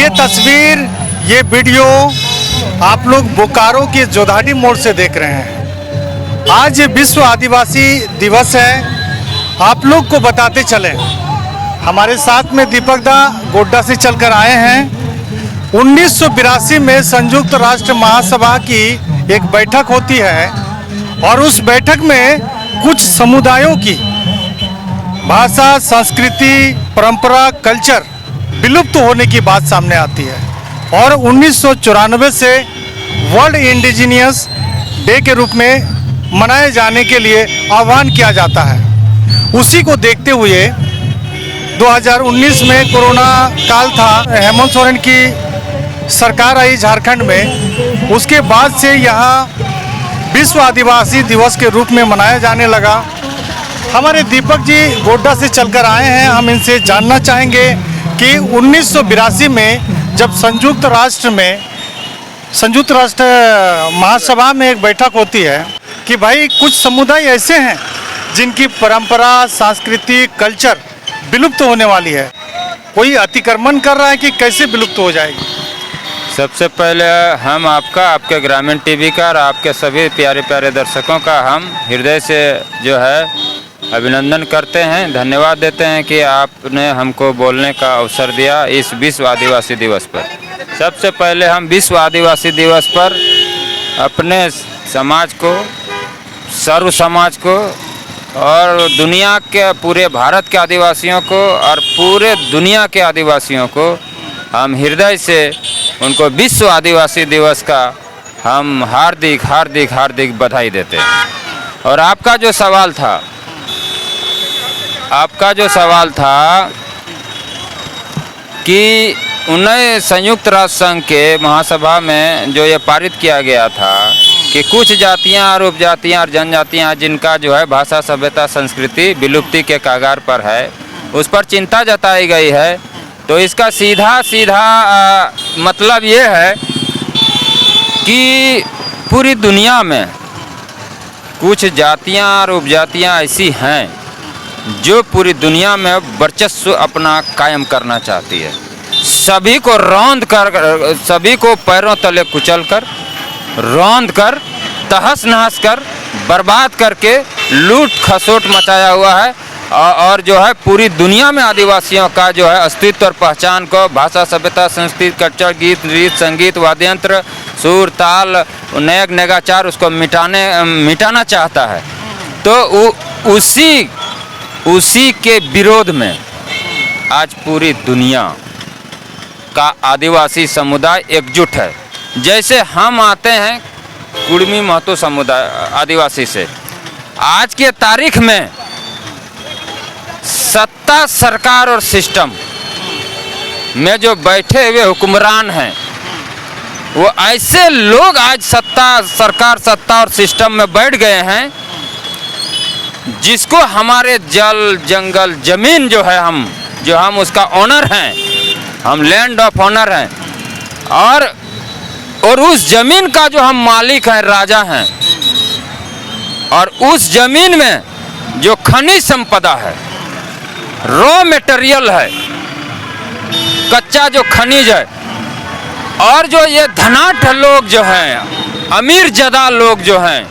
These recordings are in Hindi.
ये तस्वीर, ये वीडियो आप लोग बोकारो के जोधाड़ी मोड़ से देख रहे हैं। आज विश्व आदिवासी दिवस है। आप लोग को बताते चले, हमारे साथ में दीपक दा गोड्डा से चलकर आए हैं। 1982 में संयुक्त राष्ट्र महासभा की एक बैठक होती है और उस बैठक में कुछ समुदायों की भाषा, संस्कृति, परंपरा, कल्चर विलुप्त होने की बात सामने आती है और 1994 से वर्ल्ड इंडिजिनियस डे के रूप में मनाए जाने के लिए आह्वान किया जाता है। उसी को देखते हुए 2019 में कोरोना काल था, हेमंत सोरेन की सरकार आई झारखंड में, उसके बाद से यहाँ विश्व आदिवासी दिवस के रूप में मनाया जाने लगा। हमारे दीपक जी गोड्डा से चलकर आए हैं। हम इनसे जानना चाहेंगे कि 1982 में जब संयुक्त राष्ट्र महासभा में एक बैठक होती है कि भाई कुछ समुदाय ऐसे हैं जिनकी परंपरा, संस्कृति, कल्चर विलुप्त होने वाली है, कोई अतिक्रमण कर रहा है कि कैसे विलुप्त हो जाएगी? सबसे पहले हम आपके ग्रामीण टीवी का और आपके सभी प्यारे प्यारे दर्शकों का हम हृदय से जो है अभिनंदन करते हैं, धन्यवाद देते हैं कि आपने हमको बोलने का अवसर दिया इस विश्व आदिवासी दिवस पर। सबसे पहले हम विश्व आदिवासी दिवस पर अपने समाज को, सर्व समाज को और दुनिया के पूरे भारत के आदिवासियों को और पूरे दुनिया के आदिवासियों को हम हृदय से उनको विश्व आदिवासी दिवस का हम हार्दिक हार्दिक हार्दिक बधाई देते हैं। और आपका जो सवाल था कि उन्हें संयुक्त राष्ट्र संघ के महासभा में जो ये पारित किया गया था कि कुछ जातियां और उपजातियां और जनजातियां जिनका जो है भाषा, सभ्यता, संस्कृति विलुप्ति के कगार पर है, उस पर चिंता जताई गई है। तो इसका सीधा मतलब ये है कि पूरी दुनिया में कुछ जातियां और उपजातियां ऐसी हैं जो पूरी दुनिया में वर्चस्व अपना कायम करना चाहती है। सभी को रौंद कर, सभी को पैरों तले कुचल कर, रौंद कर, तहस नहस कर, बर्बाद करके लूट खसोट मचाया हुआ है और जो है पूरी दुनिया में आदिवासियों का जो है अस्तित्व और पहचान को, भाषा, सभ्यता, संस्कृति, कल्चर, गीत, नृत्य, संगीत, वाद्य यंत्र, सुर, ताल, नैक नगाचार उसको मिटाना चाहता है। तो उसी के विरोध में आज पूरी दुनिया का आदिवासी समुदाय एकजुट है। जैसे हम आते हैं कुड़मी महतो समुदाय आदिवासी से, आज के तारीख में सत्ता, सरकार और सिस्टम में जो बैठे हुए हुक्मरान हैं वो ऐसे लोग आज सरकार और सिस्टम में बैठ गए हैं जिसको हमारे जल, जंगल, जमीन जो है हम उसका ऑनर हैं, हम लैंड ऑफ ऑनर हैं और उस जमीन का जो हम मालिक हैं, राजा हैं, और उस जमीन में जो खनिज संपदा है, रॉ मटेरियल है, कच्चा जो खनिज है, और जो ये धनाढ़ लोग जो हैं, अमीर ज़्यादा लोग जो हैं,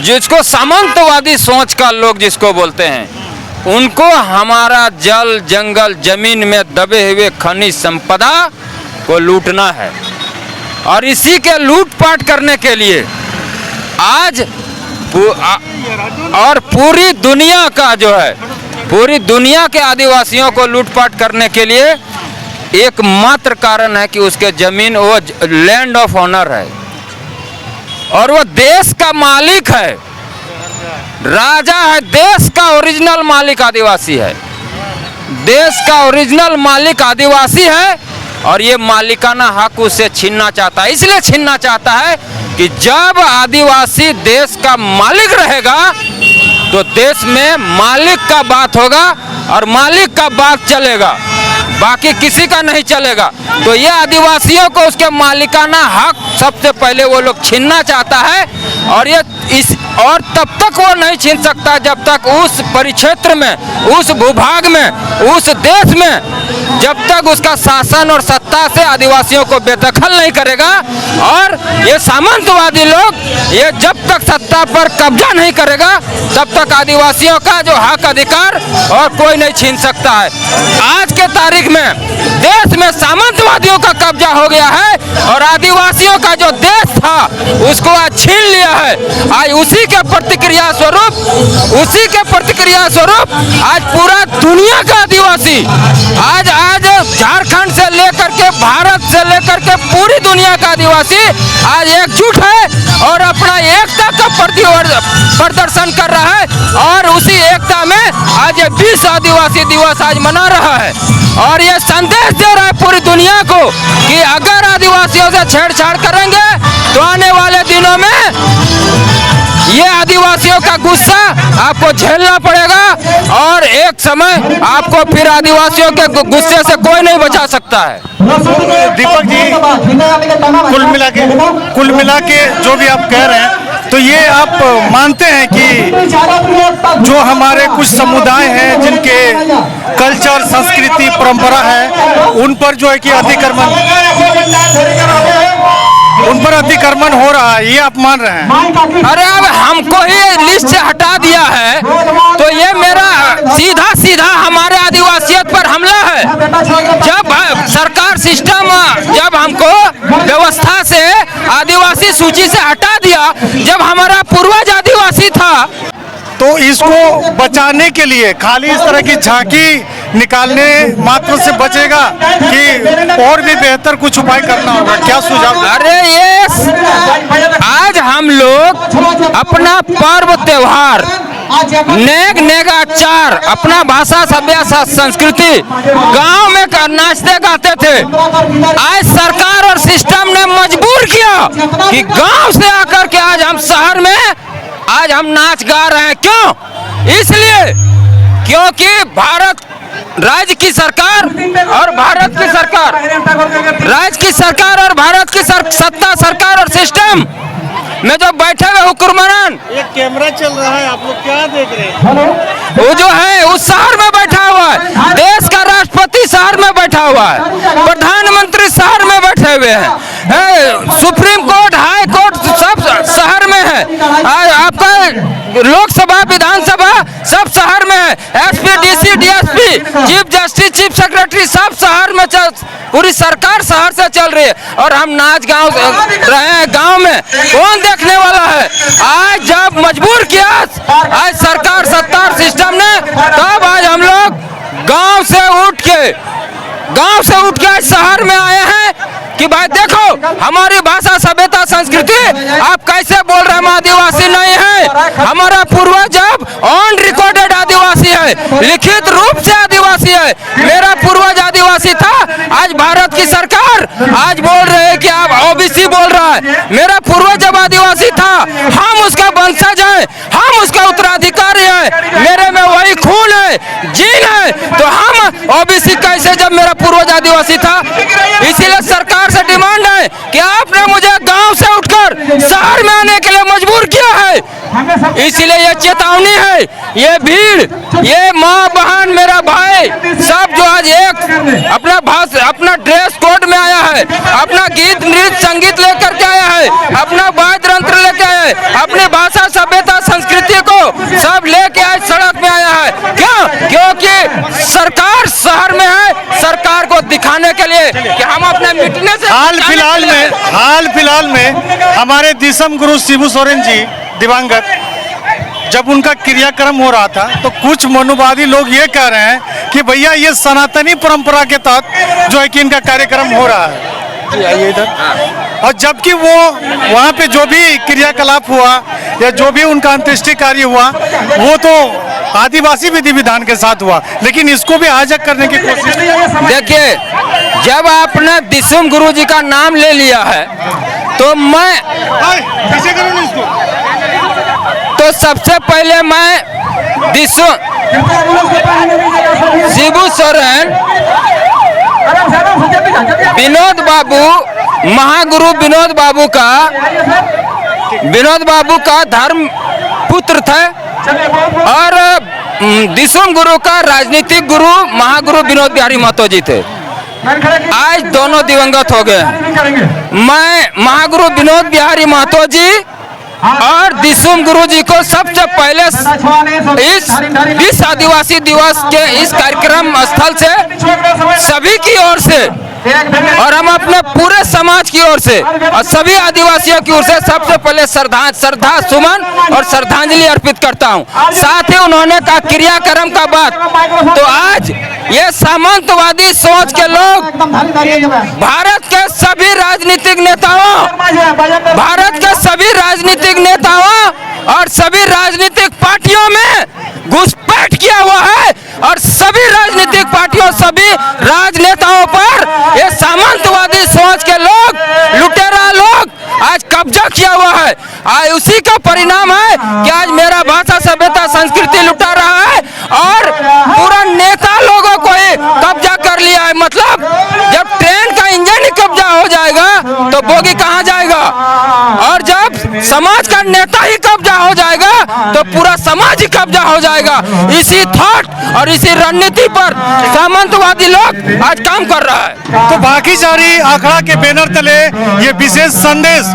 जिसको सामंतवादी सोच का लोग जिसको बोलते हैं, उनको हमारा जल, जंगल, जमीन में दबे हुए खनिज संपदा को लूटना है। और इसी के लूटपाट करने के लिए आज और पूरी दुनिया का जो है, पूरी दुनिया के आदिवासियों को लूटपाट करने के लिए एकमात्र कारण है कि उसके जमीन वो लैंड ऑफ ऑनर है और वो देश का मालिक है, राजा है, देश का ओरिजिनल मालिक आदिवासी है, देश का ओरिजिनल मालिक आदिवासी है। और ये मालिकाना हक उससे छीनना चाहता है। इसलिए छीनना चाहता है कि जब आदिवासी देश का मालिक रहेगा तो देश में मालिक का बात होगा और मालिक का बात चलेगा, बाकी किसी का नहीं चलेगा। तो ये आदिवासियों को उसके मालिकाना हक सबसे पहले वो लोग छीनना चाहता है। और तब तक वो नहीं छीन सकता जब तक उस परिक्षेत्र में, उस भूभाग में, उस देश में जब तक उसका शासन और सत्ता से आदिवासियों को बेदखल नहीं करेगा। और ये सामंतवादी लोग ये जब तक सत्ता पर कब्जा नहीं करेगा तब तक आदिवासियों का जो हक अधिकार और कोई नहीं छीन सकता है। आज के तारीख में देश में सामंतवादियों का कब्जा हो गया है और आदिवासियों का जो देश था उसको आज छीन लिया है। आज उसी के प्रतिक्रिया स्वरूप आज पूरा दुनिया का आदिवासी आज झारखंड से लेकर के भारत से लेकर के पूरी दुनिया का आदिवासी आज एकजुट है और अपना एकता का प्रदर्शन कर रहा है। और उसी एकता में आज ये विश्व आदिवासी दिवस आज मना रहा है और ये संदेश दे रहा है पूरी दुनिया को कि अगर आदिवासियों से छेड़छाड़ करेंगे तो आने वाले दिनों में ये आदिवासियों का गुस्सा आपको झेलना पड़ेगा और एक समय आपको फिर आदिवासियों के गुस्से से कोई नहीं बचा सकता है। दीपक जी, कुल मिला के जो भी आप कह रहे हैं तो ये आप मानते हैं कि जो हमारे कुछ समुदाय हैं जिनके कल्चर, संस्कृति, परंपरा है उन पर जो है कि उन पर अतिक्रमण हो रहा है, ये आप मान रहे हैं? अरे अब हमको ही लिस्ट से हटा दिया है तो ये मेरा सीधा हमारे आदिवासियत पर हमला है। जब सरकार सिस्टम जब हमको व्यवस्था से आदिवासी सूची से हटा दिया, जब हमारा पूर्वज आदिवासी था, तो इसको बचाने के लिए खाली इस तरह की झांकी निकालने मात्र से बचेगा कि और भी बेहतर कुछ उपाय करना होगा? क्या सुझाव? अरे ये आज हम लोग अपना पर्व त्योहार, नेक आचार, अपना भाषा, सभ्यता, संस्कृति गांव में नाचते गाते थे। आज सरकार और सिस्टम ने मजबूर किया कि गांव से आकर के आज हम शहर में आज हम नाच गा रहे हैं। क्यों? इसलिए क्योंकि राज्य की सरकार और भारत की सत्ता सरकार और सिस्टम में जो बैठे हुए हुक्मरान, एक कैमरा चल रहा है, आप लोग क्या देख रहे हैं? वो जो है उस शहर में बैठा हुआ है, देश का राष्ट्रपति शहर में बैठा हुआ है, प्रधानमंत्री शहर में बैठे हुए हैं, सुप्रीम कोर्ट, हाई कोर्ट सब शहर में है, आपका लोकसभा, विधानसभा सब शहर में है, SP, DC, DSP, chief justice, chief secretary सब शहर में पूरी सरकार शहर से चल रही है और हम नाच गाँव रहे हैं गाँव में। कौन देखने वाला है? आज जब मजबूर किया आज सरकार, सत्ता सिस्टम ने, तब आज हम लोग गांव से उठ के शहर में आए हैं कि भाई देखो हमारी भाषा, सभ्यता, संस्कृति आप कैसे बोल रहे हैं? हम आदिवासी नहीं है, हमारा पूर्वज जब ऑन रिकॉर्डेड आदिवासी है, लिखित रूप से आदिवासी है, मेरा पूर्वज आदिवासी था। आज भारत की सरकार आज बोल रहे हैं कि आप ओबीसी बोल रहा है, मेरा पूर्वज जब आदिवासी था, हम उसका वंशज है, हम उसका उत्तराधिकारी है, मेरे में वही खून है, जीन है, तो हम ओबीसी कैसे जब मेरा पूर्वज आदिवासी था? इसीलिए सरकार से डिमांड है कि आपने मुझे गांव से उठकर शहर में आने के लिए मजबूर किया है। इसीलिए ये चेतावनी है, ये भीड़, ये माँ बहन, मेरा भाई सब जो आज एक अपना ड्रेस कोड में आया है, अपना गीत, नृत्य, संगीत लेकर के आया है, अपना वाद्य यंत्र लेके आया है, अपनी भाषा, सभ्यता, संस्कृति को सब लेके आज सड़क में आया है। क्यों? क्योंकि सरकार शहर में है, सरकार को दिखाने के लिए कि हम अपने मिटने से हाल फिलहाल में हमारे दिसम गुरु शिबू सोरेन जी दिवंगत, जब उनका क्रियाक्रम हो रहा था तो कुछ मनुवादी लोग ये कह रहे हैं कि भैया ये सनातनी परंपरा के तहत जो है कि इनका कार्यक्रम हो रहा है। आइए इधर। और जबकि वो वहाँ पे जो भी क्रियाकलाप हुआ या जो भी उनका अंत्येष्टि कार्य हुआ वो तो आदिवासी विधि विधान के साथ हुआ, लेकिन इसको भी हाईजैक करने की कोशिश। देखिए, जब आपने दिसम गुरु जी का नाम ले लिया है तो मैं सबसे पहले मैं शिबू सोरेन, विनोद बाबू महागुरु विनोद बाबू का धर्म पुत्र थे और दिसोम गुरु का राजनीतिक गुरु महागुरु विनोद बिहारी महतो जी थे। आज दोनों दिवंगत हो गए। मैं महागुरु विनोद बिहारी महतो जी और दिसुम गुरु जी को सबसे पहले इस आदिवासी दिवस के इस कार्यक्रम स्थल से सभी की ओर से और हम अपने पूरे समाज की ओर से और सभी आदिवासियों की ओर से सबसे पहले श्रद्धा सुमन और श्रद्धांजलि अर्पित करता हूं। साथ ही उन्होंने कहा क्रियाक्रम का बात, तो आज ये सामंतवादी सोच के लोग भारत के सभी राजनीतिक नेताओं और सभी राजनीतिक पार्टियों में घुसपैठ किया हुआ है और सभी राजनीतिक पार्टियों सभी राजनेताओं पर ये सामंतवादी सोच के लोग लुटेरा लोग आज कब्जा किया हुआ है। आज उसी का परिणाम है कि आज मेरा भाषा सभ्यता संस्कृति लुटा रहा है और पूरा नेता लोगों को ही कब्जा कर लिया है। मतलब जब ट्रेन का इंजन ही कब्जा हो जाएगा तो बोगी कहाँ जाएगा, और जब समाज का नेता ही कब्जा हो जाएगा तो पूरा समाज ही कब्जा हो जाएगा। इसी थॉट और इसी रणनीति पर सामंतवादी लोग आज काम कर रहा है। तो भाकीचारी अखाड़ा के बैनर तले ये विशेष संदेश